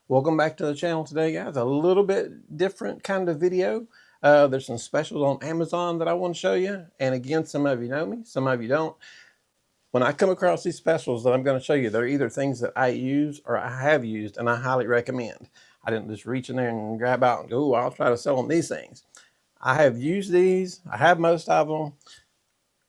Welcome back to the channel today, guys. A little bit different kind of video. There's some specials on Amazon that I want to show you. And again, some of you know me, some of you don't. When I come across these specials that I'm going to show you, they're either things that I use or I have used and I highly recommend. I didn't just reach in there and grab out and go, I'll try to sell them these things. I have used these. I have most of them.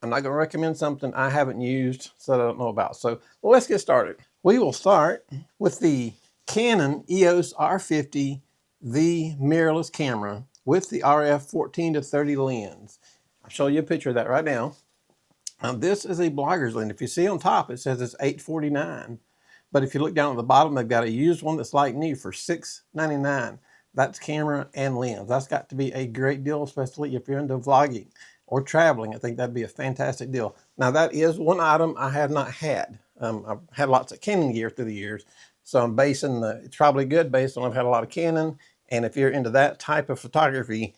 I'm not going to recommend something I haven't used, so I don't know about. So let's get started. We will start with the Canon EOS R50 V mirrorless camera with the RF 14 to 30 lens. I'll show you a picture of that right now. Now this is a blogger's lens. If you see on top, it says it's $849. But if you look down at the bottom, they've got a used one that's like new for $699. That's camera and lens. That's got to be a great deal, especially if you're into vlogging or traveling. I think that'd be a fantastic deal. Now that is one item I have not had. I've had lots of Canon gear through the years. So I'm basing it's probably good based on I've had a lot of Canon. And if you're into that type of photography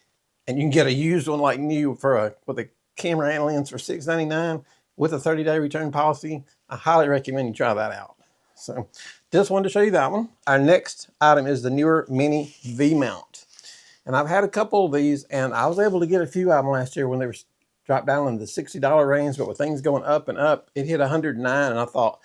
and you can get a used one like new with a camera and lens for $699 with a 30-day return policy, I highly recommend you try that out. So just wanted to show you that one. Our next item is the newer Mini VMount. And I've had a couple of these and I was able to get a few of them last year when they were dropped down in the $60 range, but with things going up and up, it hit $109 and I thought,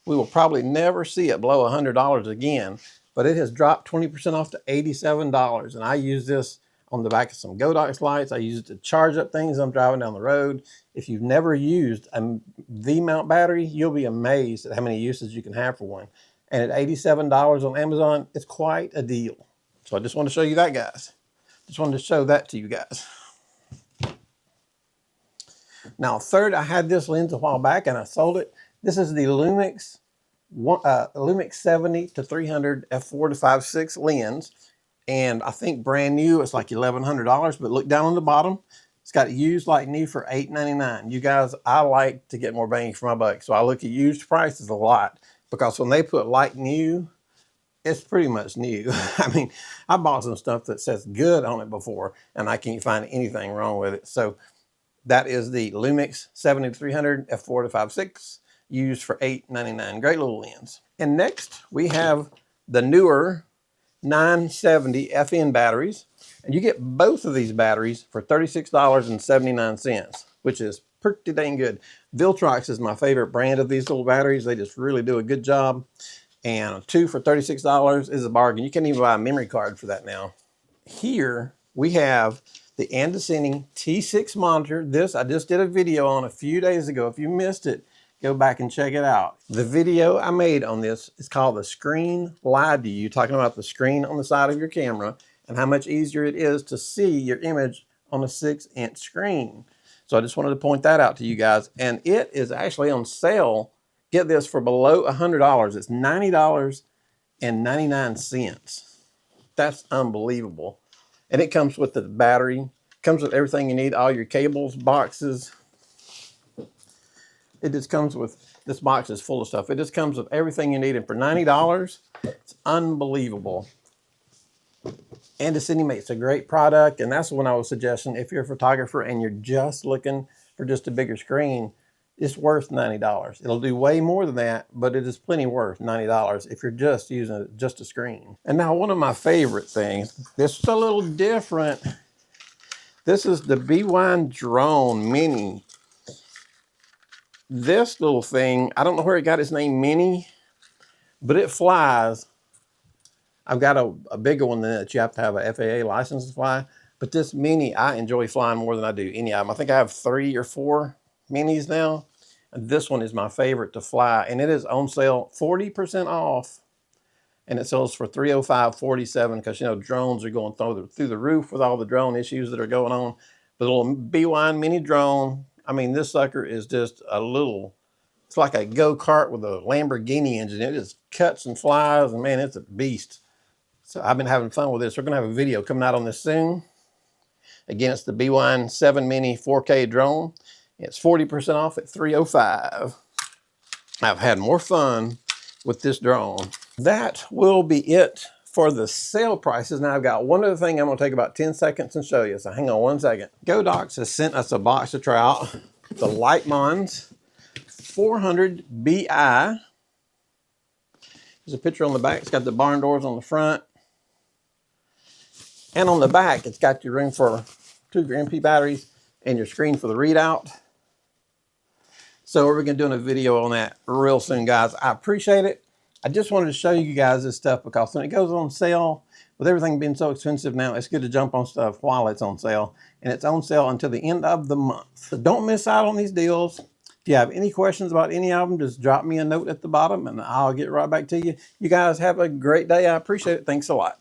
we will probably never see it below $100 again, but it has dropped 20% off to $87. And I use this on the back of some Godox lights. I use it to charge up things I'm driving down the road. If you've never used a V-mount battery, you'll be amazed at how many uses you can have for one. And at $87 on Amazon, it's quite a deal. So I just want to show you that, guys. Just wanted to show that to you guys. Now, third, I had this lens a while back and I sold it. This is the Lumix 70 to 300 f4 to 5.6 lens. And I think brand new, it's like $1,100, but look down on the bottom. It's got used like new for $899. You guys, I like to get more bang for my buck. So I look at used prices a lot because when they put like new, it's pretty much new. I mean, I bought some stuff that says good on it before and I can't find anything wrong with it. So that is the Lumix 70 to 300 f4 to 5.6. used for $899. Great little lens. And next we have the newer 970 FN batteries. And you get both of these batteries for $36.79, which is pretty dang good. Viltrox is my favorite brand of these little batteries. They just really do a good job. And two for $36 is a bargain. You can't even buy a memory card for that now. Here we have the Andesini T6 monitor. This I just did a video on a few days ago. If you missed it, go back and check it out. The video I made on this is called The Screen Lied to You, talking about the screen on the side of your camera and how much easier it is to see your image on a 6-inch screen. So I just wanted to point that out to you guys. And it is actually on sale. Get this, for below $100. It's $90.99. That's unbelievable. And it comes with the battery, comes with everything you need, all your cables, boxes. It just comes with, this box is full of stuff. It just comes with everything you need. And for $90, it's unbelievable. Andesini makes a great product. And that's what I was suggesting. If you're a photographer and you're just looking for just a bigger screen, it's worth $90. It'll do way more than that, but it is plenty worth $90 if you're just using just a screen. And now one of my favorite things, this is a little different. This is the VMount Drone Mini. This little thing, I don't know where it got its name Mini, but it flies. I've got a bigger one than that. You have to have a FAA license to fly. But this Mini, I enjoy flying more than I do any of them. I think I have 3 or 4 Minis now. And this one is my favorite to fly. And it is on sale 40% off. And it sells for $305.47 because, you know, drones are going through the roof with all the drone issues that are going on. The little VMount Mini drone, I mean, this sucker is just a little, it's like a go-kart with a Lamborghini engine. It just cuts and flies, and man, it's a beast. So I've been having fun with this. We're gonna have a video coming out on this soon. Again, it's the VMount 7 Mini 4K drone. It's 40% off at $305. I've had more fun with this drone. That will be it for the sale prices. Now I've got one other thing I'm gonna take about 10 seconds and show you, so hang on one second. Godox has sent us a box to try out. The Lightmons 400 BI. There's a picture on the back. It's got the barn doors on the front. And on the back, it's got your room for 2 MP batteries and your screen for the readout. So we're going to be doing a video on that real soon, guys. I appreciate it. I just wanted to show you guys this stuff because when it goes on sale, with everything being so expensive now, it's good to jump on stuff while it's on sale. And it's on sale until the end of the month. So don't miss out on these deals. If you have any questions about any of them, just drop me a note at the bottom and I'll get right back to you. You guys have a great day. I appreciate it. Thanks a lot.